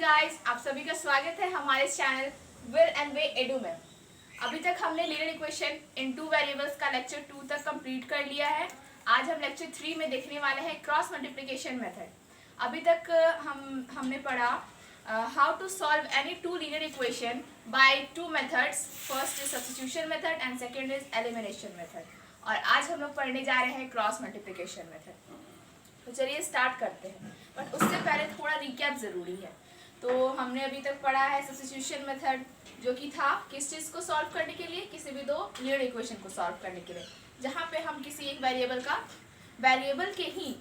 Guys, आप सभी का स्वागत है हमारे channel will and way edu में। अभी तक हमने linear equation in two variables का लेक्चर 2 तक कंप्लीट कर लिया है। आज हम लेक्चर 3 में देखने वाले हैं क्रॉस मल्टीप्लिकेशन मेथड। अभी तक हमने पढ़ा how to solve any two linear equation by two methods. First is substitution method and second is elimination method. और आज हम लोग पढ़ने जा रहे हैं क्रॉस मल्टीप्लिकेशन मेथड। तो चलिए स्टार्ट करते हैं, बट उससे पहले थोड़ा रिकैप ज़रूरी है। तो हमने अभी तक पढ़ा है सब्स्टिट्यूशन मेथड, जो कि था किस चीज़ को सॉल्व करने के लिए, किसी भी दो लीनियर इक्वेशन को सॉल्व करने के लिए, जहाँ पे हम किसी एक वेरिएबल के ही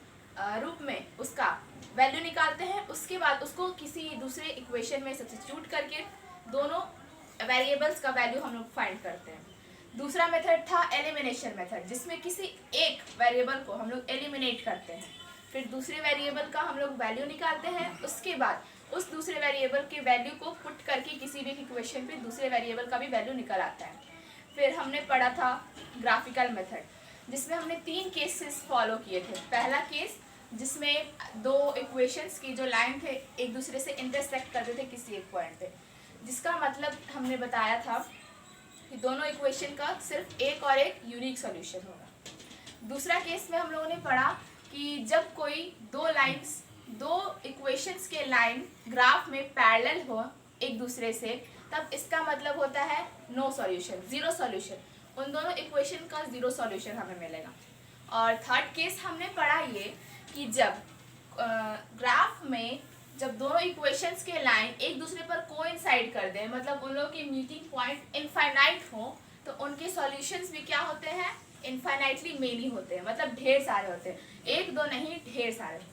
रूप में उसका वैल्यू निकालते हैं। उसके बाद उसको किसी दूसरे इक्वेशन में सब्स्टिट्यूट करके दोनों वेरिएबल्स का वैल्यू हम लोग फाइंड करते हैं। दूसरा मेथड था एलिमिनेशन मेथड, जिसमें किसी एक वेरिएबल को हम लोग एलिमिनेट करते हैं, फिर दूसरे वेरिएबल का हम लोग वैल्यू निकालते हैं। उसके बाद उस दूसरे वेरिएबल के वैल्यू को पुट करके किसी भी इक्वेशन पे दूसरे वेरिएबल का भी वैल्यू निकल आता है। फिर हमने पढ़ा था ग्राफिकल मेथड, जिसमें हमने 3 केसेस फॉलो किए थे। पहला केस जिसमें दो इक्वेशंस की जो लाइन थे एक दूसरे से इंटरसेक्ट करते थे किसी एक पॉइंट पे, जिसका मतलब हमने बताया था कि दोनों इक्वेशन का सिर्फ एक और एक यूनिक सॉल्यूशन होगा। दूसरा केस में हम लोगों ने पढ़ा कि जब कोई दो इक्वेशंस के लाइन ग्राफ में पैरेलल हो एक दूसरे से, तब इसका मतलब होता है नो सॉल्यूशन, जीरो सॉल्यूशन। उन दोनों इक्वेशन का जीरो सॉल्यूशन हमें मिलेगा। और थर्ड केस हमने पढ़ा ये कि जब ग्राफ में जब दोनों इक्वेशंस के लाइन एक दूसरे पर कोइंसाइड कर दें, मतलब उन लोगों के मीटिंग पॉइंट इनफाइनाइट हो, तो उनके सॉल्यूशंस भी क्या होते हैं, इनफाइनाइटली मेनी होते हैं, मतलब ढेर सारे होते हैं, एक दो नहीं ढेर सारे होते हैं।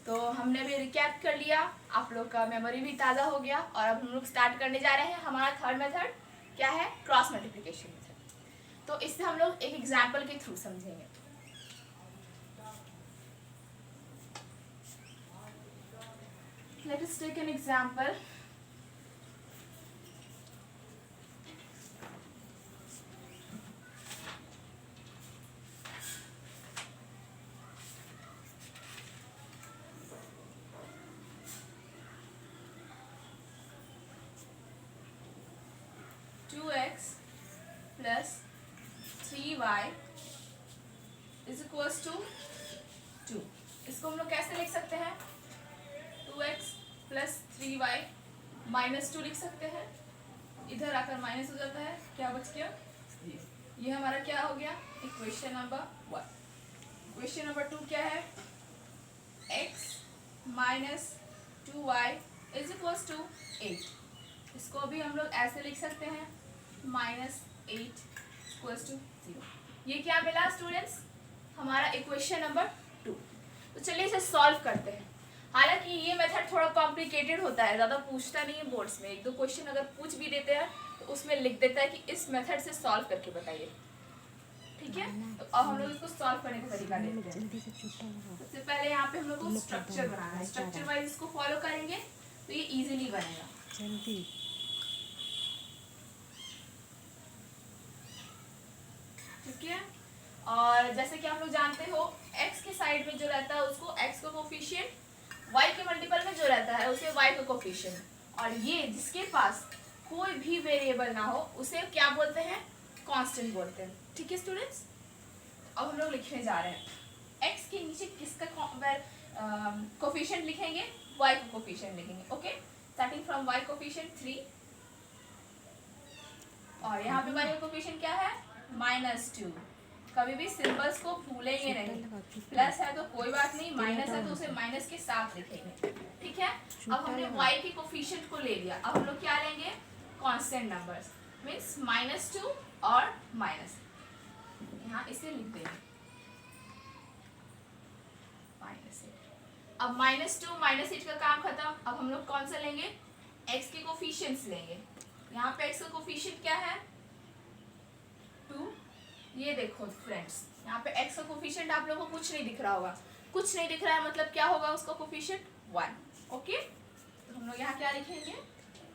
तो हमने अभी रिकैप कर लिया, आप लोग का मेमोरी भी ताज़ा हो गया। और अब हम लोग स्टार्ट करने जा रहे हैं हमारा थर्ड मेथड, क्या है, क्रॉस मल्टीप्लिकेशन मेथड। तो इससे हम लोग एक एग्जाम्पल के थ्रू समझेंगे। Let us take an example. Two x plus 3y is equals to 2। इसको हम लोग कैसे लिख सकते हैं, 2x प्लस 3y माइनस 2 लिख सकते हैं। इधर आकर माइनस हो जाता है, क्या बच गया, ये हमारा क्या हो गया, इक्वेशन नंबर 1। इक्वेशन नंबर 2 क्या है, x minus 2y is equals to 8। इसको भी हम लोग ऐसे लिख सकते हैं, माइनस 8 इक्वल्स टू 0। ये क्या मिला स्टूडेंट्स, हमारा इक्वेशन नंबर 2। तो चलिए इसे सॉल्व करते हैं। हालांकि ये मेथड थोड़ा कॉम्प्लिकेटेड होता है, ज़्यादा पूछता नहीं है बोर्ड्स में। एक दो क्वेश्चन अगर पूछ भी देते हैं तो उसमें लिख देता है कि इस मेथड से सॉल्व करके बताइए, ठीक है। तो अब हम लोग इसको सॉल्व करने का तरीका देखते हैं। सबसे पहले यहाँ पे हम लोग को स्ट्रक्चर बनाना है, स्ट्रक्चर वाइज इसको फॉलो करेंगे तो ये इजीली बनेगा। ठीक है। और जैसे कि हम लोग जानते हो, x के साइड में जो रहता है उसको x का कोफिशिएंट, y के मल्टीपल में जो रहता है उसे y का कोफिशिएंट, और ये जिसके पास कोई भी वेरिएबल ना हो उसे क्या बोलते हैं, कांस्टेंट बोलते हैं। ठीक है स्टूडेंट्स, अब हम लोग लिखने जा रहे हैं x के नीचे किसका कोफिशिएंट लिखेंगे, y का कोफिशिएंट लिखेंगे। Okay, starting from y coefficient 3, और यहाँ पे y का कोफिशिएंट क्या है, -2। कभी भी सिंबल्स को भूलेंगे नहीं, प्लस है तो कोई बात नहीं, माइनस है तो उसे माइनस के साथ लिखेंगे। ठीक है। अब हमने y के कोफिशिएंट को ले लिया, अब हम लोग क्या लेंगे, कांस्टेंट नंबर्स, मींस -2 और माइनस, यहाँ इसे लिख देंगे -8। अब -2 -8 का काम खत्म। अब हम लोग कौन सा लेंगे, x के कोफिशिएंट्स लेंगे। यहाँ पे x का कोफिशिएंट क्या है, 2। ये देखो फ्रेंड्स, यहाँ पे x का कोफिशिएंट आप लोगों को कुछ नहीं दिख रहा होगा, कुछ नहीं दिख रहा है मतलब क्या होगा, उसका कोफिशिएंट 1। ओके, तो हम लोग यहाँ क्या लिखेंगे,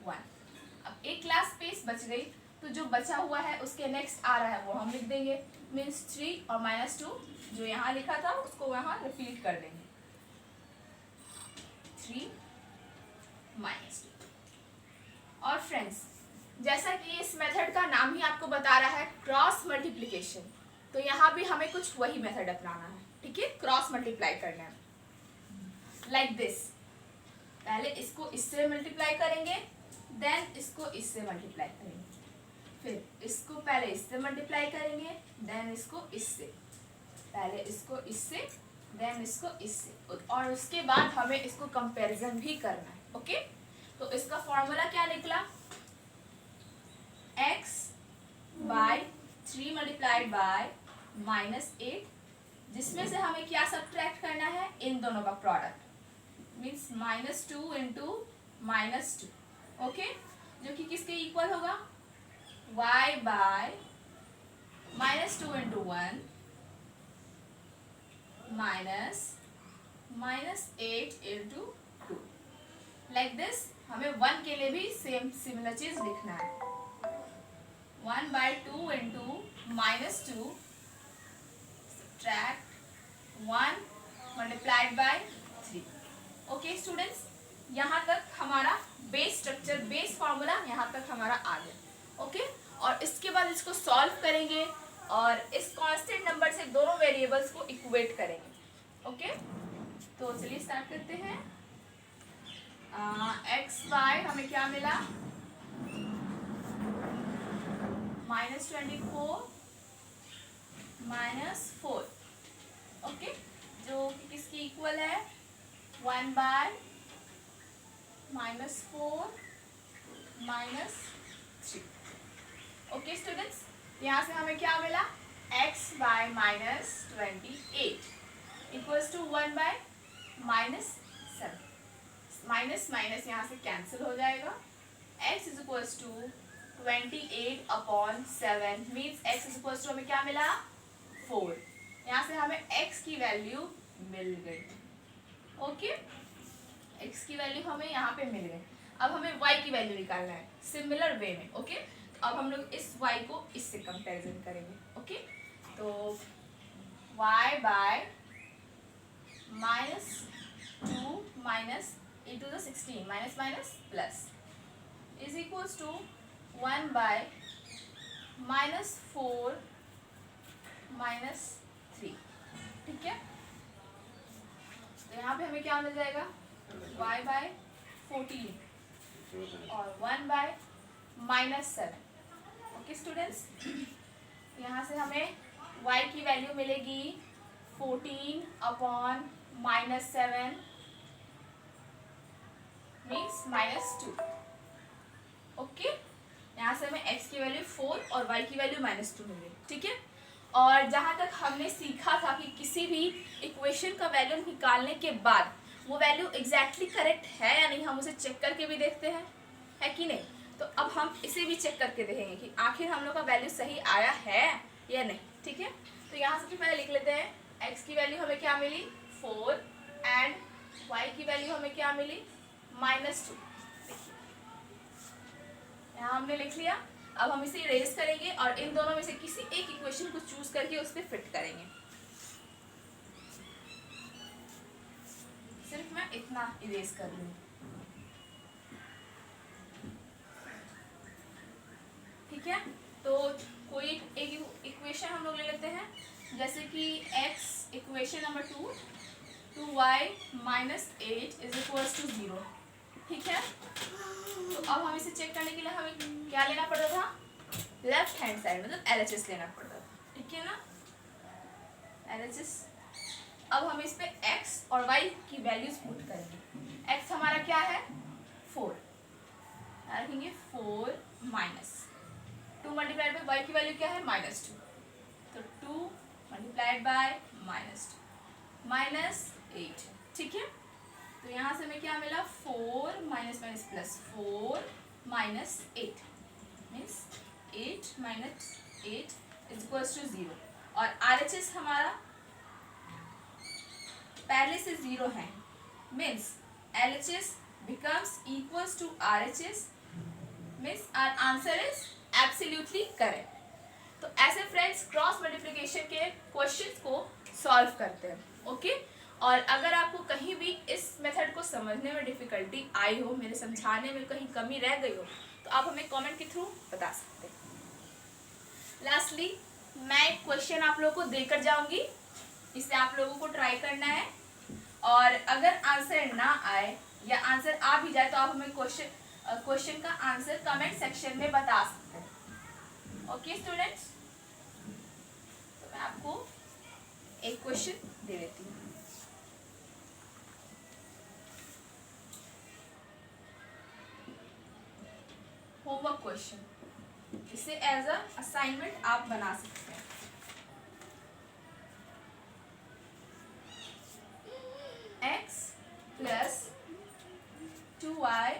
1। अब एक क्लास स्पेस बच गई, तो जो बचा हुआ है उसके नेक्स्ट आ रहा है वो हम लिख देंगे, मीन्स 3 और -2 जो यहाँ लिखा था उसको वहाँ रिपीट कर देंगे, 3 -2। और फ्रेंड्स, जैसा कि इस मेथड का नाम ही आपको बता रहा है क्रॉस मल्टीप्लिकेशन, तो यहाँ भी हमें कुछ वही मेथड अपनाना है, ठीक है, क्रॉस मल्टीप्लाई करना है। लाइक दिस, पहले इसको इससे मल्टीप्लाई करेंगे, देन इसको इससे मल्टीप्लाई करेंगे, फिर इसको पहले इससे मल्टीप्लाई करेंगे, देन इसको इससे, पहले इसको इससे, देन इसको इससे, और उसके बाद हमें इसको कंपैरिजन भी करना है। ओके, तो इसका फॉर्मूला क्या निकला, x बाय 3 मल्टीप्लाइड बाय -8, जिसमें से हमें क्या सब्ट्रैक्ट करना है, इन दोनों का प्रोडक्ट, मीन्स -2 इंटू -2, ओके, जो कि किसके इक्वल होगा, y by -2 into 1 -8 into 2। Like this, हमें 1 के लिए भी सेम सिमिलर चीज लिखना है, 1 by 2 into -2 subtract 1 multiplied by 3। Okay students, यहाँ तक हमारा बेस स्ट्रक्चर, बेस फॉर्मूला यहाँ तक हमारा आ गया। ओके, और इसके बाद इसको सॉल्व करेंगे और इस कांस्टेंट नंबर से दोनों वेरिएबल्स को इक्वेट करेंगे। ओके, तो चलिए स्टार्ट करते हैं। एक्स वाई हमें क्या मिला, -24 -4, ओके, जो कि किसकी इक्वल है, 1 बाय -4 -3। ओके स्टूडेंट्स, यहाँ से हमें क्या मिला, x by -28 equals to 1 by -7, minus minus यहाँ से कैंसिल हो जाएगा, x is equals to 28/7 means x is equals to हमें क्या मिला, 4। यहाँ से हमें x की वैल्यू मिल गई। ओके, x की वैल्यू हमें यहाँ पे मिल गई। अब हमें y की वैल्यू निकालना है सिमिलर वे में। ओके, अब हम लोग इस y को इससे कंपैरिजन करेंगे। ओके, तो y by -2 minus e to the 16 minus minus plus is equals to 1 by -4 -3। ठीक है, तो यहाँ पे हमें क्या मिल जाएगा, y बाय 14 और 1 बाय -7। ओके स्टूडेंट्स, यहाँ से हमें y की वैल्यू मिलेगी 14/7 मीन्स -2। ओके, यहाँ से हमें x की वैल्यू 4 और y की वैल्यू -2 मिली। ठीक है, और जहाँ तक हमने सीखा था कि किसी भी इक्वेशन का वैल्यू निकालने के बाद वो वैल्यू एग्जैक्टली करेक्ट है या नहीं, हम उसे चेक करके भी देखते हैं, है कि नहीं। तो अब हम इसे भी चेक करके देखेंगे कि आखिर हम लोग का वैल्यू सही आया है या नहीं। ठीक है, तो यहाँ सबसे पहले लिख लेते हैं, x की वैल्यू हमें क्या मिली, 4 एंड y की वैल्यू हमें क्या मिली, -2। यहाँ हमने लिख लिया। अब हम इसे इरेज करेंगे और इन दोनों में से किसी एक इक्वेशन को चूज करके उस पर फिट करेंगे। सिर्फ मैं इतना इरेज कर लूँगी। ठीक है, तो कोई एक इक्वेशन हम लोग ले लेते हैं, जैसे कि x equation number 2y -8 is equals to 0। ठीक है, तो अब हम इसे चेक करने के लिए हमें क्या लेना पड़ता था, लेफ्ट हैंड साइड मतलब LHS लेना पड़ता था। ठीक है ना, LHS। अब हम इस पे x और y की वैल्यूज पुट करेंगे। x हमारा क्या है, 4, रखेंगे 4 -2 मल्टीप्लाइड बाय y की वैल्यू क्या है, -2, तो 2 मल्टीप्लाइड बाय -8। ठीक है, तो यहाँ से हमें क्या मिला, 4 minus minus plus 4 -8 means 8 - 8 is equals to 0। और RHS हमारा पहले से 0 है, means LHS becomes equals to RHS, means our answer is absolutely correct. तो ऐसे फ्रेंड्स क्रॉस मल्टीप्लिकेशन के क्वेश्चंस को सॉल्व करते हैं। ओके, और अगर आपको कहीं भी इस मेथड को समझने में डिफ़िकल्टी आई हो, मेरे समझाने में कहीं कमी रह गई हो, तो आप हमें कमेंट के थ्रू बता सकते हैं। लास्टली मैं एक क्वेश्चन आप लोगों को देकर जाऊंगी, इसे आप लोगों को ट्राई करना है और अगर आंसर ना आए या आंसर आ भी जाए तो आप हमें क्वेश्चन का आंसर कमेंट सेक्शन में बता सकते हैं। ओके स्टूडेंट्स, तो मैं आपको एक क्वेश्चन दे देती हूँ। होमवर्क क्वेश्चन, इसे एज अ असाइनमेंट आप बना सकते हैं। x plus 2y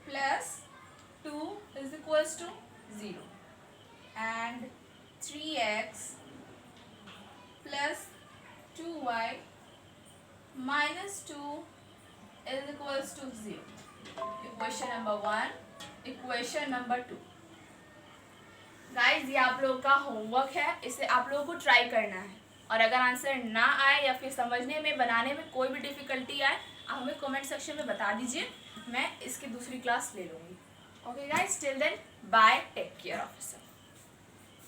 plus 2 is equals to 0 and 3x plus 2y minus 2 is equals to 0. Equation number 1, equation number 2। Guys ये आप लोगों का होमवर्क है, इसे आप लोगों को ट्राई करना है और अगर आंसर ना आए या फिर समझने में बनाने में कोई भी डिफ़िकल्टी आए, आप हमें कमेंट सेक्शन में बता दीजिए, मैं इसकी दूसरी क्लास ले लूँगी। Okay guys, till then bye, take care of yourself.